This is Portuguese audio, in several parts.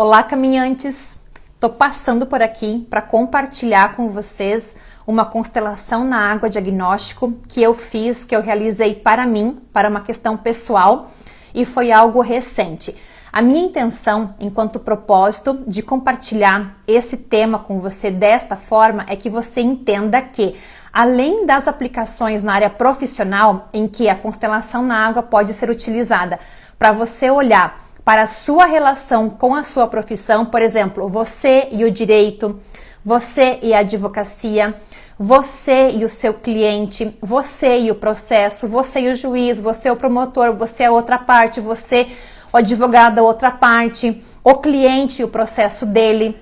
Olá, caminhantes! Estou passando por aqui para compartilhar com vocês uma constelação na água diagnóstico que eu fiz, que eu realizei para mim, para uma questão pessoal, e foi algo recente. A minha intenção, enquanto propósito de compartilhar esse tema com você desta forma, é que você entenda que, além das aplicações na área profissional, em que a constelação na água pode ser utilizada para você olhar para a sua relação com a sua profissão, por exemplo, você e o direito, você e a advocacia, você e o seu cliente, você e o processo, você e o juiz, você é o promotor, você é a outra parte, você o advogado a outra parte, o cliente e o processo dele.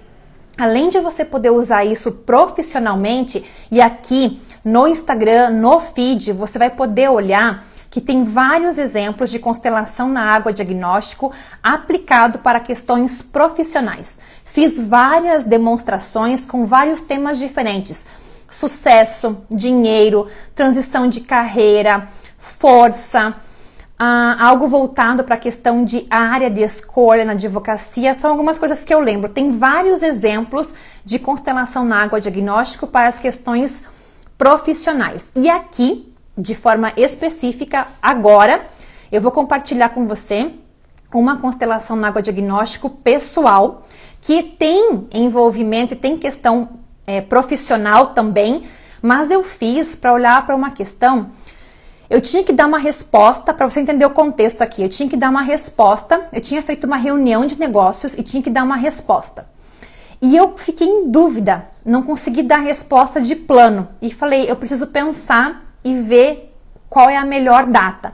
Além de você poder usar isso profissionalmente, e aqui no Instagram, no feed, você vai poder olhar que tem vários exemplos de constelação na água diagnóstico aplicado para questões profissionais. Fiz várias demonstrações com vários temas diferentes: sucesso, dinheiro, transição de carreira, força, algo voltado para a questão de área de escolha na advocacia. São algumas coisas que eu lembro. Tem vários exemplos de constelação na água diagnóstico para as questões profissionais. E aqui, de forma específica, agora, eu vou compartilhar com você uma constelação na água diagnóstico pessoal, que tem envolvimento e tem questão profissional também, mas eu fiz para olhar para uma questão. Eu tinha que dar uma resposta, para você entender o contexto aqui, eu tinha que dar uma resposta, eu tinha feito uma reunião de negócios e tinha que dar uma resposta. E eu fiquei em dúvida, não consegui dar resposta de plano. E falei, eu preciso pensar e ver qual é a melhor data.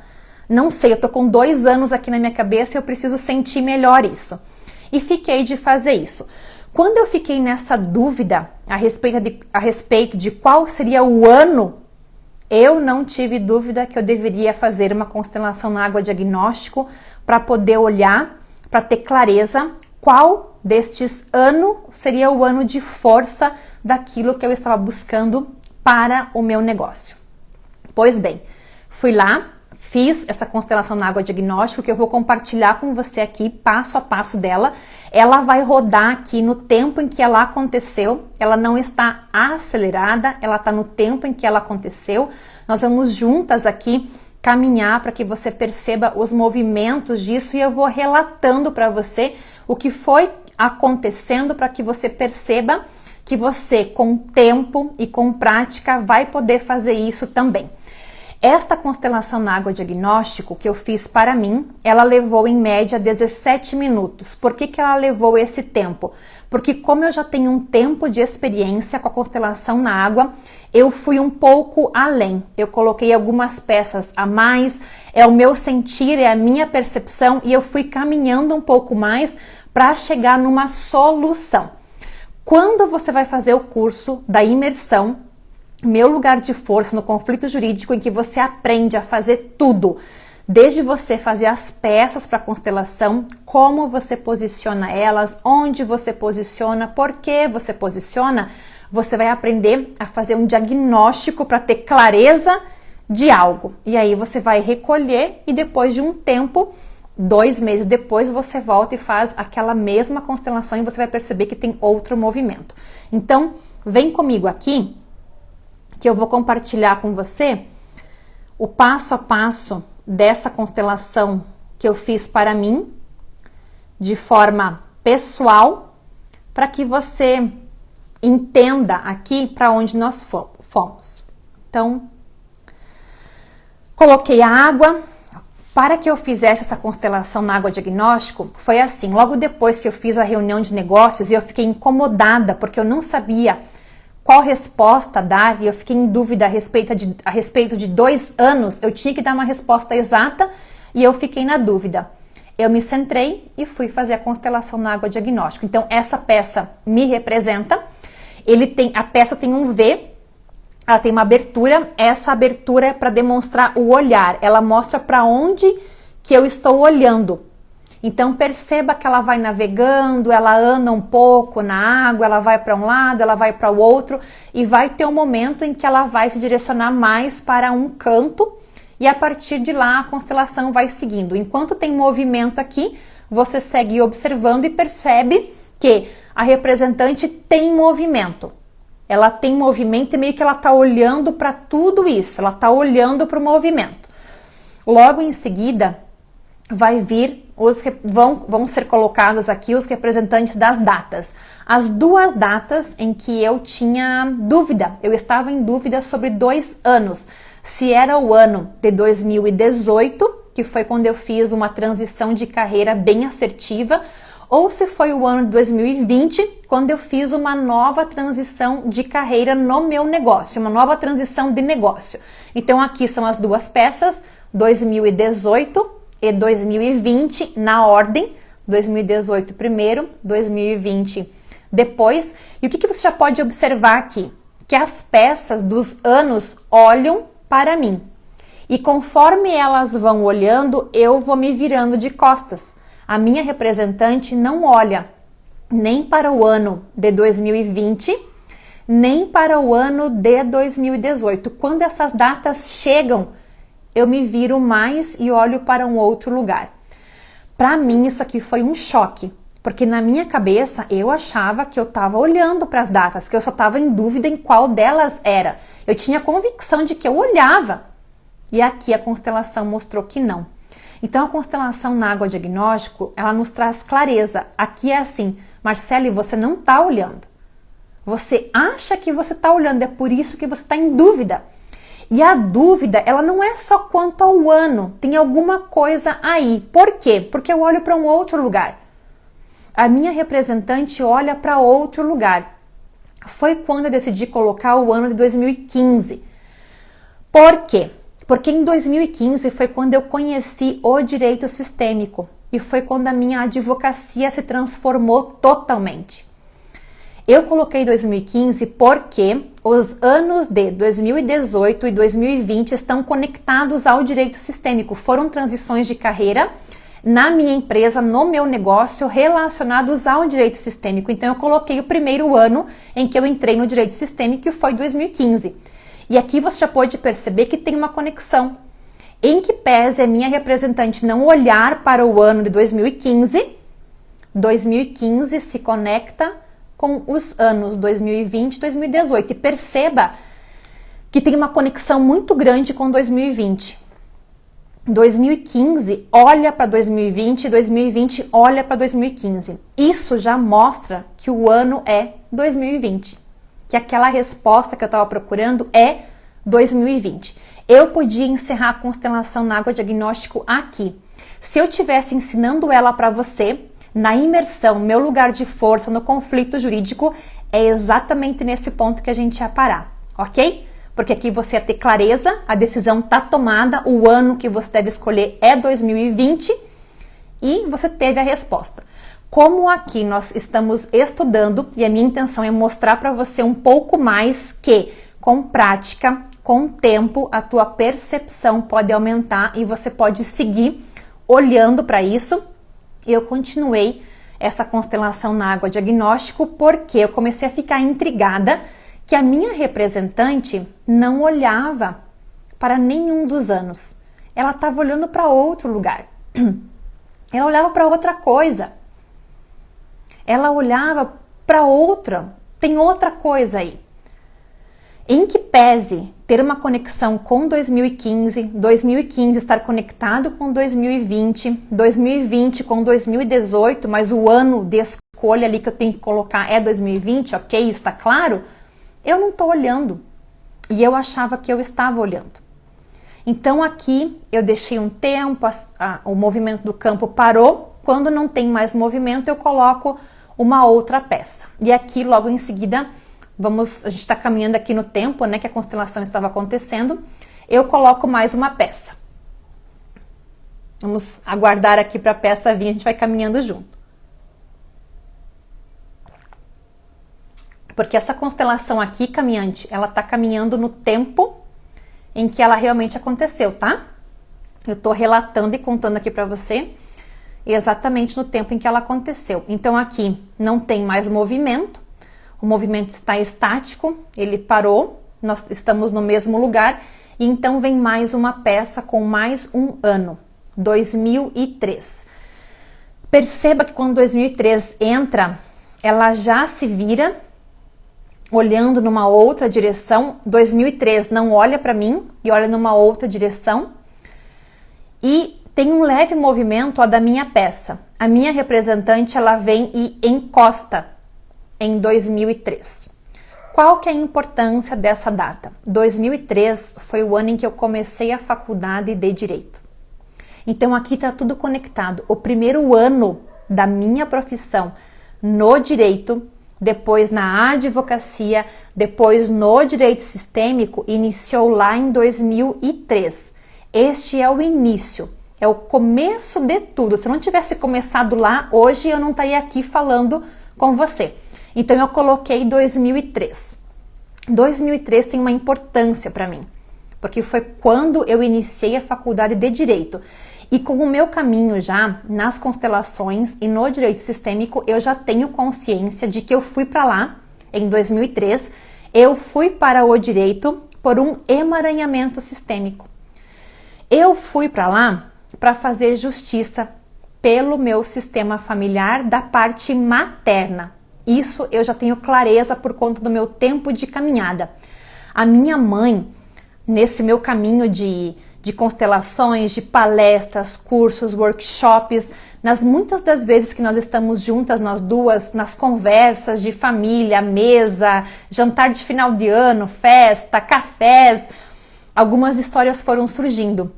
Não sei, eu tô com 2 anos aqui na minha cabeça e eu preciso sentir melhor isso. E fiquei de fazer isso. Quando eu fiquei nessa dúvida a respeito de qual seria o ano, eu não tive dúvida que eu deveria fazer uma constelação na água diagnóstico para poder olhar, para ter clareza qual destes anos seria o ano de força daquilo que eu estava buscando para o meu negócio. Pois bem, fui lá, fiz essa constelação na água diagnóstico que eu vou compartilhar com você aqui, passo a passo dela. Ela vai rodar aqui no tempo em que ela aconteceu, ela não está acelerada, ela está no tempo em que ela aconteceu. Nós vamos juntas aqui caminhar para que você perceba os movimentos disso e eu vou relatando para você o que foi acontecendo para que você perceba que você, com tempo e com prática, vai poder fazer isso também. Esta constelação na água diagnóstico que eu fiz para mim, ela levou em média 17 minutos. Por que ela levou esse tempo? Porque como eu já tenho um tempo de experiência com a constelação na água, eu fui um pouco além. Eu coloquei algumas peças a mais, é o meu sentir, é a minha percepção, e eu fui caminhando um pouco mais para chegar numa solução. Quando você vai fazer o curso da imersão, Meu Lugar de Força no Conflito Jurídico, em que você aprende a fazer tudo, desde você fazer as peças para a constelação, como você posiciona elas, onde você posiciona, por que você posiciona, você vai aprender a fazer um diagnóstico para ter clareza de algo. E aí você vai recolher e depois de um tempo, 2 meses depois, você volta e faz aquela mesma constelação e você vai perceber que tem outro movimento. Então, vem comigo aqui, que eu vou compartilhar com você o passo a passo dessa constelação que eu fiz para mim, de forma pessoal, para que você entenda aqui para onde nós fomos. Então, coloquei a água. Para que eu fizesse essa constelação na água diagnóstico, foi assim, logo depois que eu fiz a reunião de negócios, e eu fiquei incomodada, porque eu não sabia qual resposta dar, e eu fiquei em dúvida a respeito de 2 anos, eu tinha que dar uma resposta exata, e eu fiquei na dúvida. Eu me centrei e fui fazer a constelação na água diagnóstico. Então, essa peça me representa, a peça tem um V, ela tem uma abertura, essa abertura é para demonstrar o olhar, ela mostra para onde que eu estou olhando. Então perceba que ela vai navegando, ela anda um pouco na água, ela vai para um lado, ela vai para o outro e vai ter um momento em que ela vai se direcionar mais para um canto e a partir de lá a constelação vai seguindo. Enquanto tem movimento aqui, você segue observando e percebe que a representante tem movimento. Ela tem movimento e meio que ela está olhando para tudo isso, ela está olhando para o movimento. Logo em seguida, vai vir, vão ser colocados aqui os representantes das datas. As duas datas em que eu tinha dúvida, eu estava em dúvida sobre 2 anos. Se era o ano de 2018, que foi quando eu fiz uma transição de carreira bem assertiva, ou se foi o ano de 2020, quando eu fiz uma nova transição de carreira no meu negócio, uma nova transição de negócio. Então aqui são as duas peças, 2018 e 2020 na ordem, 2018 primeiro, 2020 depois. E o que você já pode observar aqui? Que as peças dos anos olham para mim. E conforme elas vão olhando, eu vou me virando de costas. A minha representante não olha nem para o ano de 2020, nem para o ano de 2018. Quando essas datas chegam, eu me viro mais e olho para um outro lugar. Para mim, isso aqui foi um choque, porque na minha cabeça eu achava que eu estava olhando para as datas, que eu só estava em dúvida em qual delas era. Eu tinha convicção de que eu olhava. E aqui a constelação mostrou que não. Então a constelação na água diagnóstico, ela nos traz clareza. Aqui é assim, Marcele, você não está olhando. Você acha que você está olhando, é por isso que você está em dúvida. E a dúvida, ela não é só quanto ao ano, tem alguma coisa aí. Por quê? Porque eu olho para um outro lugar. A minha representante olha para outro lugar. Foi quando eu decidi colocar o ano de 2015. Por quê? Porque em 2015 foi quando eu conheci o direito sistêmico e foi quando a minha advocacia se transformou totalmente. Eu coloquei 2015 porque os anos de 2018 e 2020 estão conectados ao direito sistêmico. Foram transições de carreira na minha empresa, no meu negócio, relacionados ao direito sistêmico. Então eu coloquei o primeiro ano em que eu entrei no direito sistêmico, que foi 2015. E aqui você já pode perceber que tem uma conexão. Em que pese a minha representante não olhar para o ano de 2015, 2015 se conecta com os anos 2020 e 2018. E perceba que tem uma conexão muito grande com 2020. 2015 olha para 2020 e 2020 olha para 2015. Isso já mostra que o ano é 2020. Que aquela resposta que eu estava procurando é 2020. Eu podia encerrar a constelação na água diagnóstico aqui. Se eu estivesse ensinando ela para você, na imersão, meu lugar de força, no conflito jurídico, é exatamente nesse ponto que a gente ia parar, ok? Porque aqui você ia ter clareza, a decisão está tomada, o ano que você deve escolher é 2020 e você teve a resposta. Como aqui nós estamos estudando e a minha intenção é mostrar para você um pouco mais que com prática, com tempo, a tua percepção pode aumentar e você pode seguir olhando para isso. Eu continuei essa constelação na água diagnóstico porque eu comecei a ficar intrigada que a minha representante não olhava para nenhum dos anos. Ela estava olhando para outro lugar. Ela olhava para outra coisa. Ela olhava para outra, tem outra coisa aí. Em que pese ter uma conexão com 2015, 2015 estar conectado com 2020, 2020 com 2018, mas o ano de escolha ali que eu tenho que colocar é 2020, ok? Isso está claro? Eu não estou olhando. E eu achava que eu estava olhando. Então aqui eu deixei um tempo, o movimento do campo parou. Quando não tem mais movimento, eu coloco uma outra peça. E aqui, logo em seguida, a gente está caminhando aqui no tempo, né, que a constelação estava acontecendo, eu coloco mais uma peça. Vamos aguardar aqui para a peça vir, a gente vai caminhando junto. Porque essa constelação aqui, caminhante, ela está caminhando no tempo em que ela realmente aconteceu, tá? Eu estou relatando e contando aqui para você exatamente no tempo em que ela aconteceu. Então aqui não tem mais movimento, o movimento está estático, ele parou, nós estamos no mesmo lugar, e então vem mais uma peça com mais um ano, 2003. Perceba que quando 2003 entra, ela já se vira olhando numa outra direção. 2003 não olha para mim e olha numa outra direção. E tem um leve movimento da minha peça. A minha representante, ela vem e encosta em 2003. Qual que é a importância dessa data? 2003 foi o ano em que eu comecei a faculdade de Direito. Então aqui está tudo conectado. O primeiro ano da minha profissão no direito, depois na advocacia, depois no direito sistêmico, iniciou lá em 2003. Este é o início, é o começo de tudo. Se eu não tivesse começado lá, hoje eu não estaria aqui falando com você. Então eu coloquei 2003. 2003 tem uma importância para mim, porque foi quando eu iniciei a faculdade de Direito. E com o meu caminho já nas constelações e no direito sistêmico, eu já tenho consciência de que eu fui para lá em 2003, eu fui para o direito por um emaranhamento sistêmico. Eu fui para lá para fazer justiça pelo meu sistema familiar da parte materna. Isso eu já tenho clareza por conta do meu tempo de caminhada. A minha mãe, nesse meu caminho de constelações, de palestras, cursos, workshops, nas muitas das vezes que nós estamos juntas, nós duas, nas conversas de família, mesa, jantar de final de ano, festa, cafés, algumas histórias foram surgindo.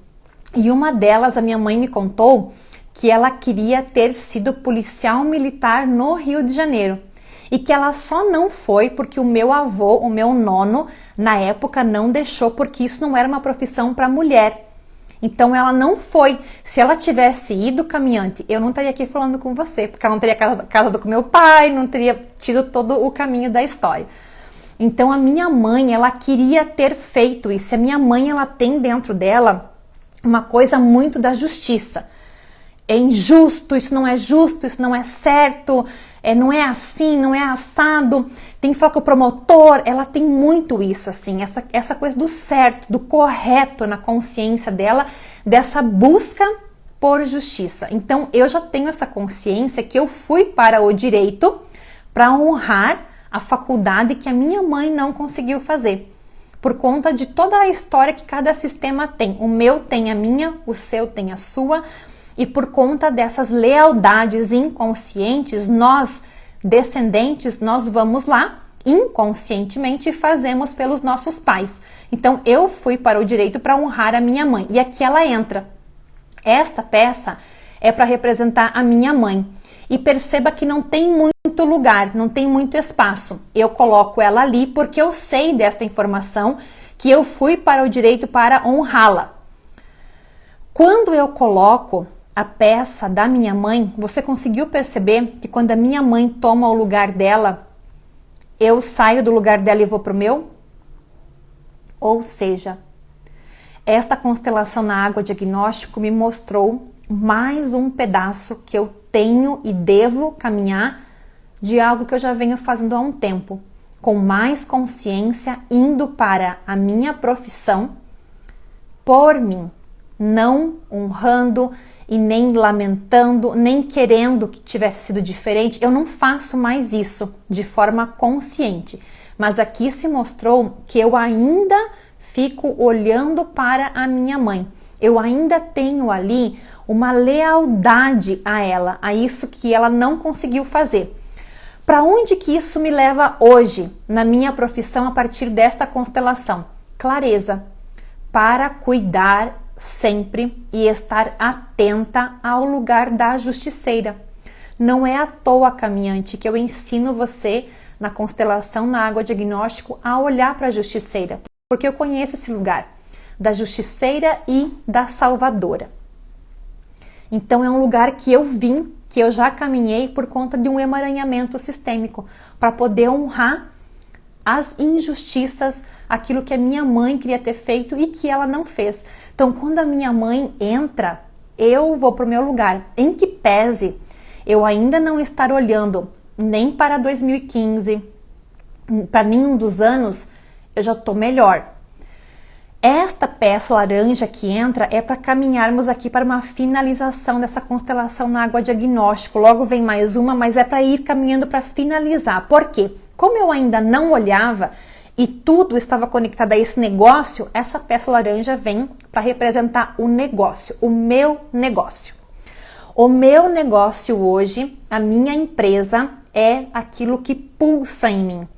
E uma delas, a minha mãe me contou que ela queria ter sido policial militar no Rio de Janeiro. E que ela só não foi porque o meu avô, o meu nono, na época não deixou, porque isso não era uma profissão para mulher. Então ela não foi. Se ela tivesse ido caminhante, eu não estaria aqui falando com você, porque ela não teria casado com meu pai, não teria tido todo o caminho da história. Então a minha mãe, ela queria ter feito isso. A minha mãe, ela tem dentro dela uma coisa muito da justiça. É injusto, isso não é justo, isso não é certo, não é assim, não é assado, tem que falar com o promotor. Ela tem muito isso, assim, essa coisa do certo, do correto na consciência dela, dessa busca por justiça. Então, eu já tenho essa consciência que eu fui para o direito para honrar a faculdade que a minha mãe não conseguiu fazer, por conta de toda a história que cada sistema tem. O meu tem a minha, o seu tem a sua. E por conta dessas lealdades inconscientes, nós, descendentes, nós vamos lá, inconscientemente, e fazemos pelos nossos pais. Então, eu fui para o direito para honrar a minha mãe. E aqui ela entra. Esta peça é para representar a minha mãe. E perceba que não tem muito lugar, não tem muito espaço. Eu coloco ela ali porque eu sei desta informação, que eu fui para o direito para honrá-la. Quando eu coloco a peça da minha mãe, você conseguiu perceber que quando a minha mãe toma o lugar dela, eu saio do lugar dela e vou para o meu? Ou seja, esta constelação na água diagnóstico me mostrou mais um pedaço que eu tenho e devo caminhar de algo que eu já venho fazendo há um tempo, com mais consciência, indo para a minha profissão por mim, não honrando e nem lamentando, nem querendo que tivesse sido diferente. Eu não faço mais isso de forma consciente. Mas aqui se mostrou que eu ainda fico olhando para a minha mãe. Eu ainda tenho ali uma lealdade a ela, a isso que ela não conseguiu fazer. Para onde que isso me leva hoje, na minha profissão, a partir desta constelação? Clareza, para cuidar sempre e estar atenta ao lugar da justiceira. Não é à toa, caminhante, que eu ensino você na constelação na água diagnóstico a olhar para a justiceira, porque eu conheço esse lugar da justiceira e da salvadora. Então é um lugar que eu vim, que eu já caminhei por conta de um emaranhamento sistêmico, para poder honrar as injustiças, aquilo que a minha mãe queria ter feito e que ela não fez. Então, quando a minha mãe entra, eu vou para o meu lugar, em que pese eu ainda não estar olhando nem para 2015, para nenhum dos anos, eu já estou melhor. Esta peça laranja que entra é para caminharmos aqui para uma finalização dessa constelação na água diagnóstico. Logo vem mais uma, mas é para ir caminhando para finalizar. Por quê? Como eu ainda não olhava e tudo estava conectado a esse negócio, essa peça laranja vem para representar o negócio, o meu negócio. O meu negócio hoje, a minha empresa, é aquilo que pulsa em mim.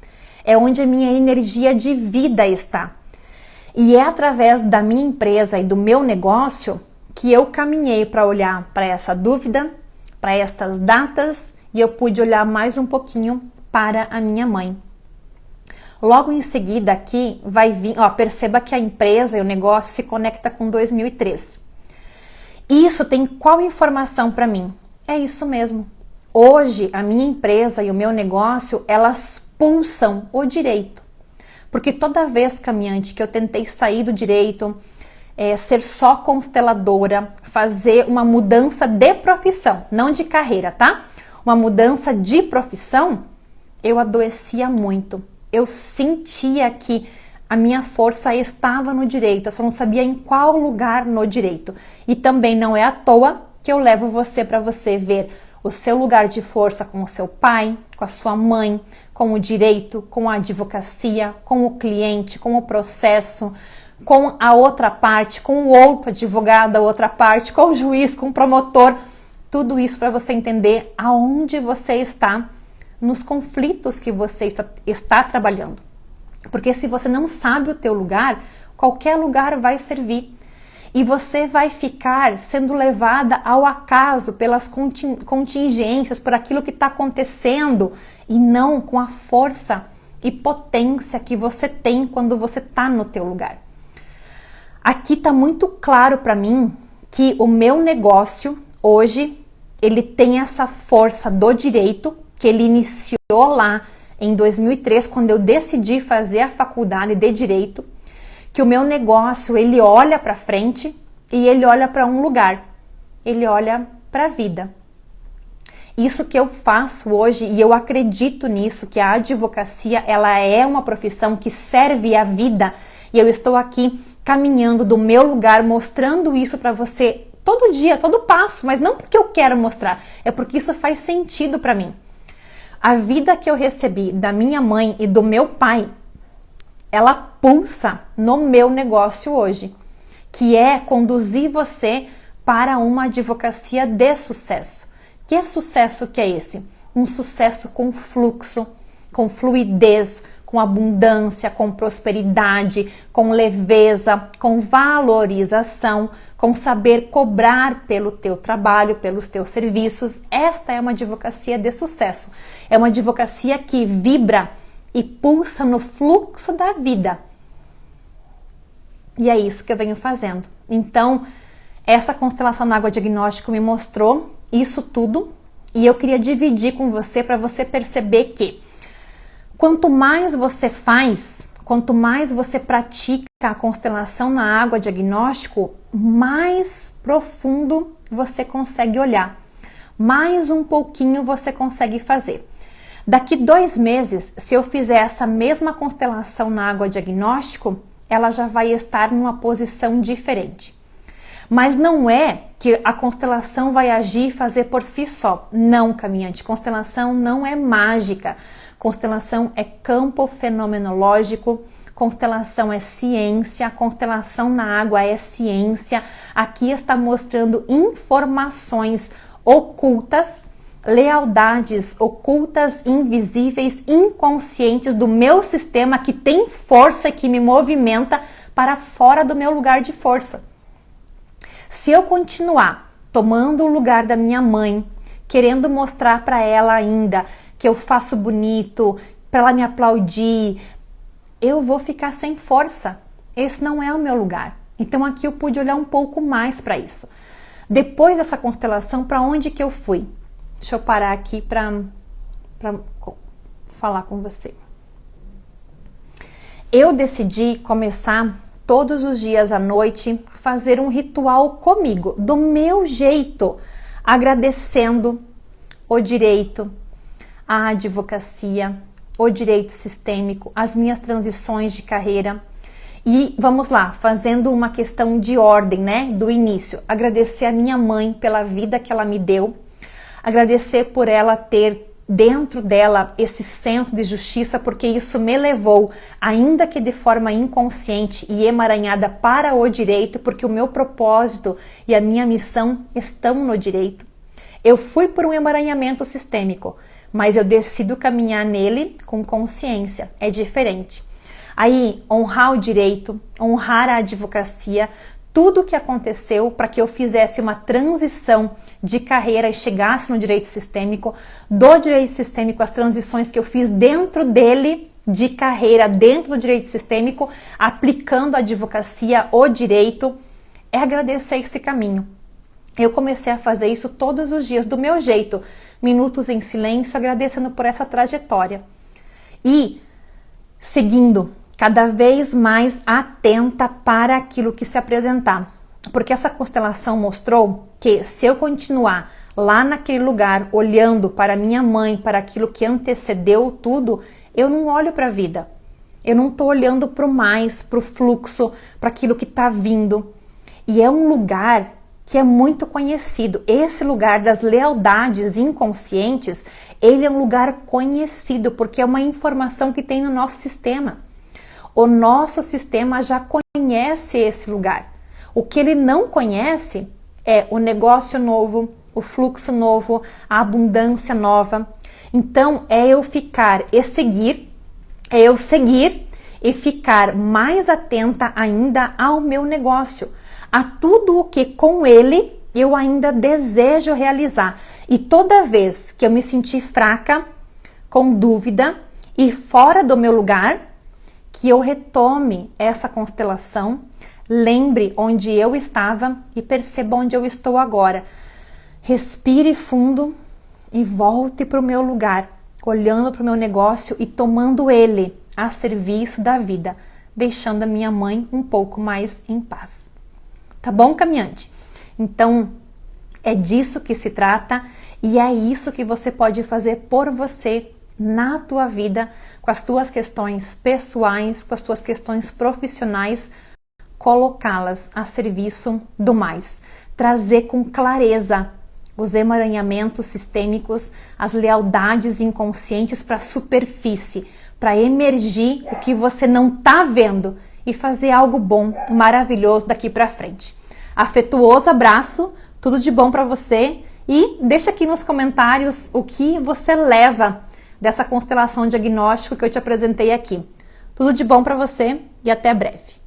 É onde a minha energia de vida está. E é através da minha empresa e do meu negócio que eu caminhei para olhar para essa dúvida, para estas datas, e eu pude olhar mais um pouquinho para a minha mãe. Logo em seguida aqui vai vir, perceba que a empresa e o negócio se conecta com 2003. Isso tem qual informação para mim? É isso mesmo. Hoje a minha empresa e o meu negócio, elas pulsam o direito. Porque toda vez, caminhante, que eu tentei sair do direito, ser só consteladora, fazer uma mudança de profissão, não de carreira, tá? Uma mudança de profissão, eu adoecia muito. Eu sentia que a minha força estava no direito, eu só não sabia em qual lugar no direito. E também não é à toa que eu levo você para você ver o seu lugar de força com o seu pai, com a sua mãe, com o direito, com a advocacia, com o cliente, com o processo, com a outra parte, com o outro advogado, a outra parte, com o juiz, com o promotor. Tudo isso para você entender aonde você está nos conflitos que você está trabalhando. Porque se você não sabe o teu lugar, qualquer lugar vai servir. E você vai ficar sendo levada ao acaso pelas contingências, por aquilo que está acontecendo, e não com a força e potência que você tem quando você está no teu lugar. Aqui está muito claro para mim que o meu negócio hoje, ele tem essa força do direito, que ele iniciou lá em 2003, quando eu decidi fazer a faculdade de direito, que o meu negócio, ele olha para frente e ele olha para um lugar, ele olha para a vida. Isso que eu faço hoje, e eu acredito nisso, que a advocacia, ela é uma profissão que serve à vida, e eu estou aqui caminhando do meu lugar, mostrando isso para você todo dia, todo passo, mas não porque eu quero mostrar, é porque isso faz sentido para mim. A vida que eu recebi da minha mãe e do meu pai, ela pulsa no meu negócio hoje, que é conduzir você para uma advocacia de sucesso. Que sucesso que é esse? Um sucesso com fluxo, com fluidez, com abundância, com prosperidade, com leveza, com valorização, com saber cobrar pelo teu trabalho, pelos teus serviços. Esta é uma advocacia de sucesso. É uma advocacia que vibra e pulsa no fluxo da vida. E é isso que eu venho fazendo. Então, essa constelação na água diagnóstico me mostrou isso tudo, e eu queria dividir com você para você perceber que quanto mais você faz, quanto mais você pratica a constelação na água diagnóstico, mais profundo você consegue olhar, mais um pouquinho você consegue fazer. Daqui 2 meses, se eu fizer essa mesma constelação na água diagnóstico, ela já vai estar numa posição diferente. Mas não é que a constelação vai agir e fazer por si só. Não, caminhante. Constelação não é mágica. Constelação é campo fenomenológico. Constelação é ciência. Constelação na água é ciência. Aqui está mostrando informações ocultas, lealdades ocultas, invisíveis, inconscientes do meu sistema, que tem força e que me movimenta para fora do meu lugar de força. Se eu continuar tomando o lugar da minha mãe, querendo mostrar para ela ainda que eu faço bonito, para ela me aplaudir, eu vou ficar sem força. Esse não é o meu lugar. Então aqui eu pude olhar um pouco mais para isso. Depois dessa constelação, para onde que eu fui? Deixa eu parar aqui para falar com você. Eu decidi começar todos os dias à noite fazer um ritual comigo, do meu jeito, agradecendo o direito, a advocacia, o direito sistêmico, as minhas transições de carreira. E vamos lá, fazendo uma questão de ordem, né, do início. Agradecer a minha mãe pela vida que ela me deu, agradecer por ela ter dentro dela esse senso de justiça, porque isso me levou, ainda que de forma inconsciente e emaranhada, para o direito, porque o meu propósito e a minha missão estão no direito. Eu fui por um emaranhamento sistêmico, mas eu decido caminhar nele com consciência, é diferente. Aí, honrar o direito, honrar a advocacia, tudo o que aconteceu para que eu fizesse uma transição de carreira e chegasse no direito sistêmico, do direito sistêmico, as transições que eu fiz dentro dele, de carreira dentro do direito sistêmico, aplicando a advocacia, o direito, é agradecer esse caminho. Eu comecei a fazer isso todos os dias, do meu jeito, minutos em silêncio, agradecendo por essa trajetória. E seguindo, cada vez mais atenta para aquilo que se apresentar. Porque essa constelação mostrou que se eu continuar lá naquele lugar, olhando para minha mãe, para aquilo que antecedeu tudo, eu não olho para a vida. Eu não estou olhando para o mais, para o fluxo, para aquilo que está vindo. E é um lugar que é muito conhecido. Esse lugar das lealdades inconscientes, ele é um lugar conhecido, porque é uma informação que tem no nosso sistema. O nosso sistema já conhece esse lugar. O que ele não conhece é o negócio novo, o fluxo novo, a abundância nova. Então, é eu seguir e ficar mais atenta ainda ao meu negócio, a tudo o que com ele eu ainda desejo realizar. E toda vez que eu me sentir fraca, com dúvida e fora do meu lugar, que eu retome essa constelação, lembre onde eu estava e perceba onde eu estou agora. Respire fundo e volte para o meu lugar, olhando para o meu negócio e tomando ele a serviço da vida, deixando a minha mãe um pouco mais em paz. Tá bom, caminhante? Então, é disso que se trata e é isso que você pode fazer por você na tua vida, com as tuas questões pessoais, com as tuas questões profissionais, colocá-las a serviço do mais. Trazer com clareza os emaranhamentos sistêmicos, as lealdades inconscientes para a superfície, para emergir o que você não está vendo e fazer algo bom, maravilhoso daqui para frente. Afetuoso abraço, tudo de bom para você e deixa aqui nos comentários o que você leva dessa constelação diagnóstico que eu te apresentei aqui. Tudo de bom para você e até breve.